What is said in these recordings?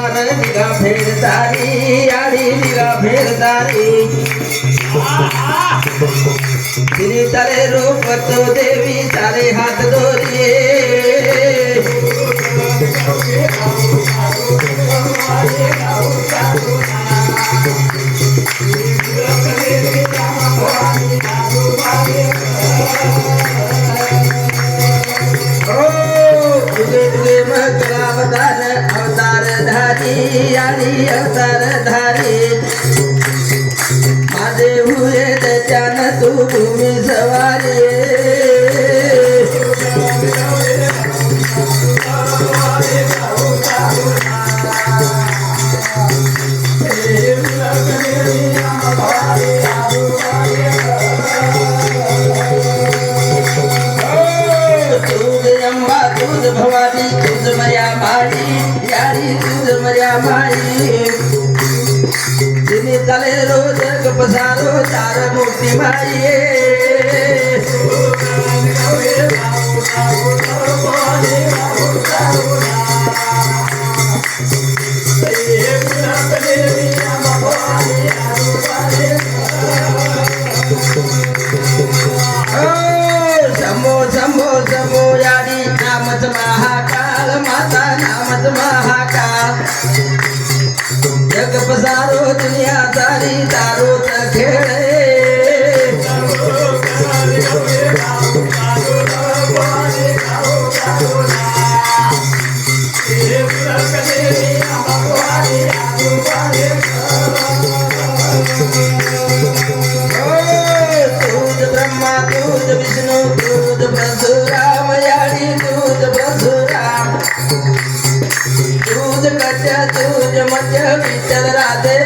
निगा फेरतारी यारी निगा फेरतारी तिने तारे रूप तो देवी तारे हाथ दोरिए अवतार धारी यारी अवतार धारी माझे हुए त्याच्यानं तू भूमी सवारी तुझ भवानी तुझ मर्या माई यारी तुझ मर्या माई तिने चाले रोज पसारो तार मोठी माई शंभो शंभो शंभो यारी नामच महाकाल माता नामच महाकाल जग पसारो दुनिया सारी तारो खेळे दूध ब्रह्मा दूध विष्णू दूध परशुराम यारी दूध परशुराम दूध कच्चा दूध मध्य विठ्ठल राधे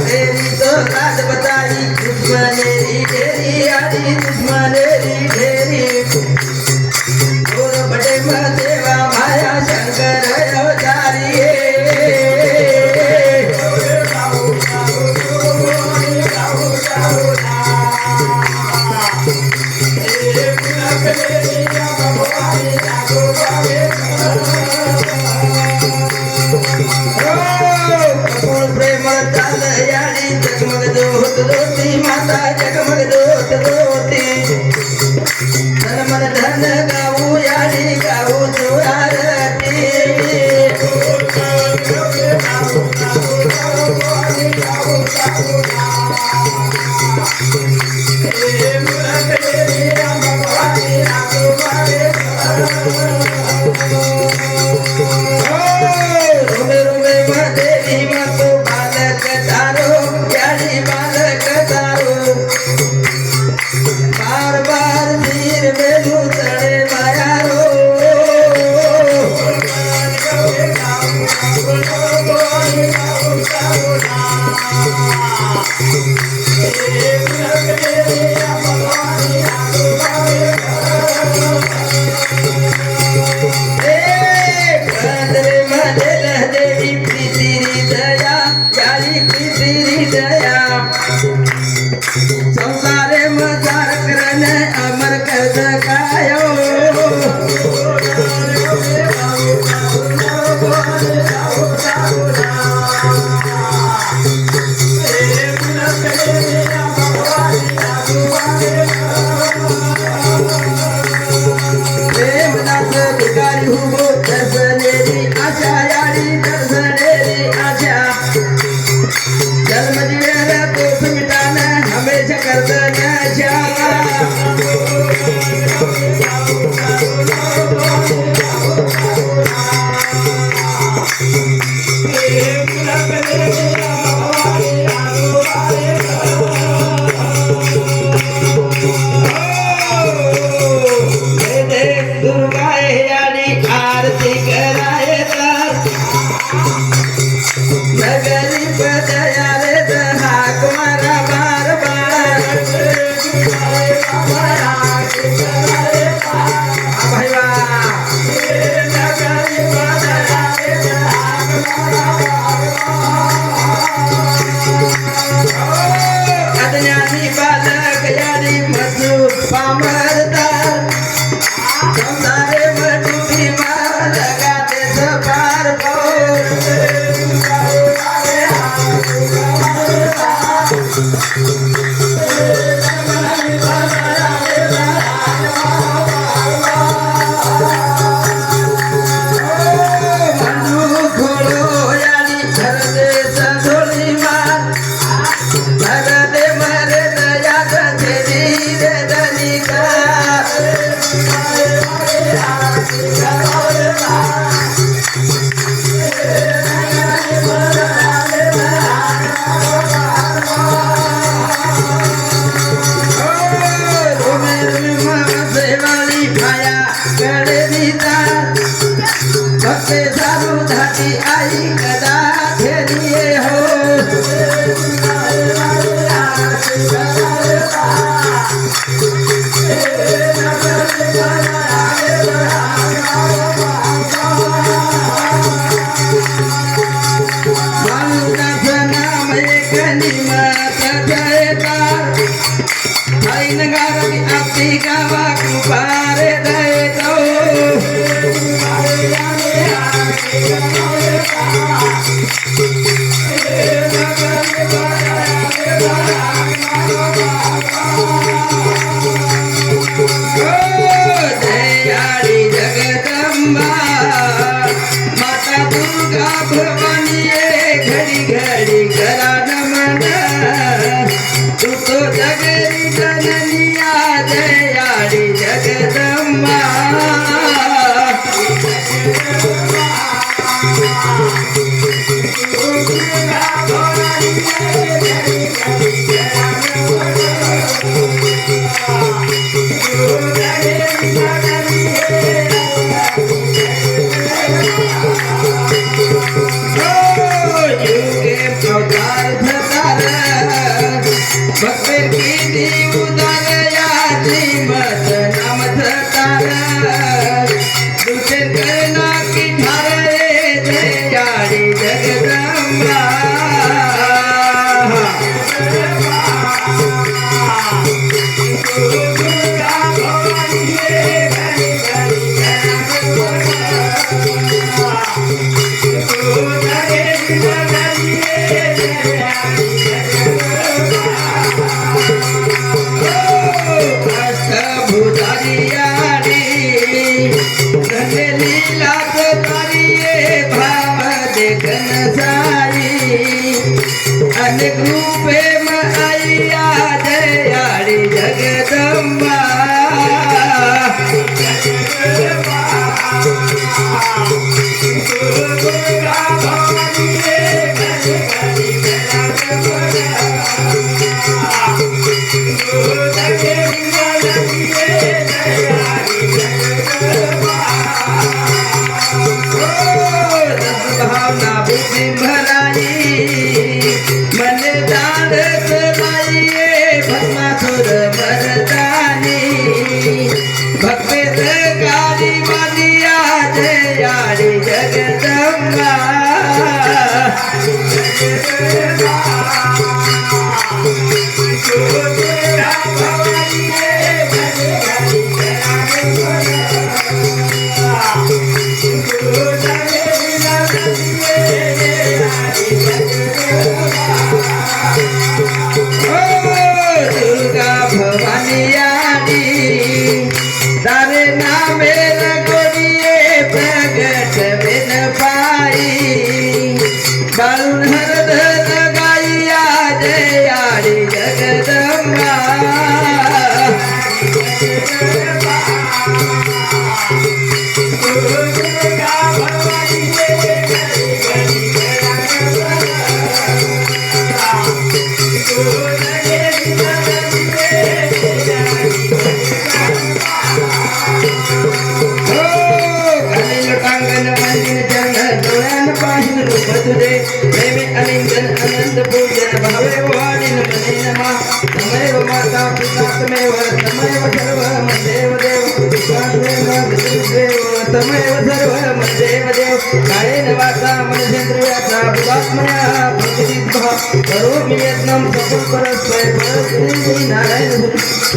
तेरी तो राज बताई दुश्मनेरी ढेरी यारी दुश्मनेरी ढेरी गोर बड़े देवा माया शंकर अवतारी प्रेम चाल यारी जगमग जोत ज्योति माता जगमग जोत ज्योति धन मन धन गाऊ यारी गाऊ तू आरती रुमे रुमे देवी मातो बालक तारो यारी बालक तारो बार बार वीर बेलू चढ़े मायारो देवी प्रीति दया यारी प्रीति दया संसारे मजार करने अमर कर कायो दयाळी जगदंबा माता दुर्गा भवानी ये घडी घडी करा नमन तू तो जगरी जननिया दयाळी जगदंबा भक्तर की उदार यादी मत नाम धतार दुसरे करना की ठारे दयाळी जगदंबा अनेक रूपे मैया दयाळी जगदंबा भावना बुद्धि भराई मन दान कराइए भस्मासुर मर्दानी भक्त काली मानिया दयाळी जगदंबा दुर्गा भवानी आनी तारे नामे गोड़िए प्रगट बिन पाई बारुण हरद लगाइया दयाळी जगदंबा अनंत पूजन भावे वाणिन मने नमः तमेव माता पिता तमेव तमेव सर्वं देव देव तमेव सर्वं देव देव कायेन वाचा मनसेन्द्रियाचा बुद्धात्मया भक्तिसिद्धा करोमि यत्नं सफलपरस्मै परस्मै नारायण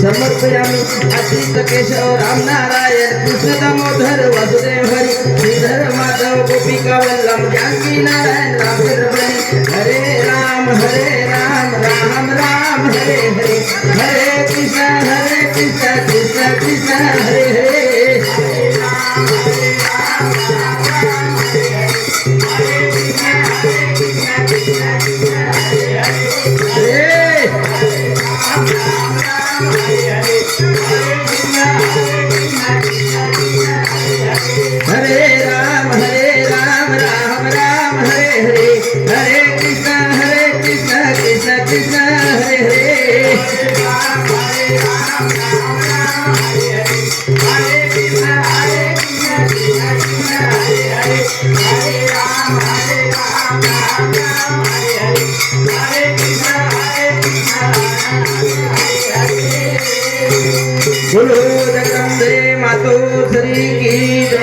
समर्पयामि अच्युत केशव राम नारायण कृष्ण दामोदर वासुदेव हरि श्रीधर माधव गोपिका वल्लभ जानकी नारायण रामचंद्र हरे राम राम राम हरे हरे हरे कृष्ण कृष्ण कृष्ण हरे हरे हरे राम राम राम हरे हरे हरे कृष्ण कृष्ण कृष्ण हरे हरे बोलो जगदम्बे मातो श्री की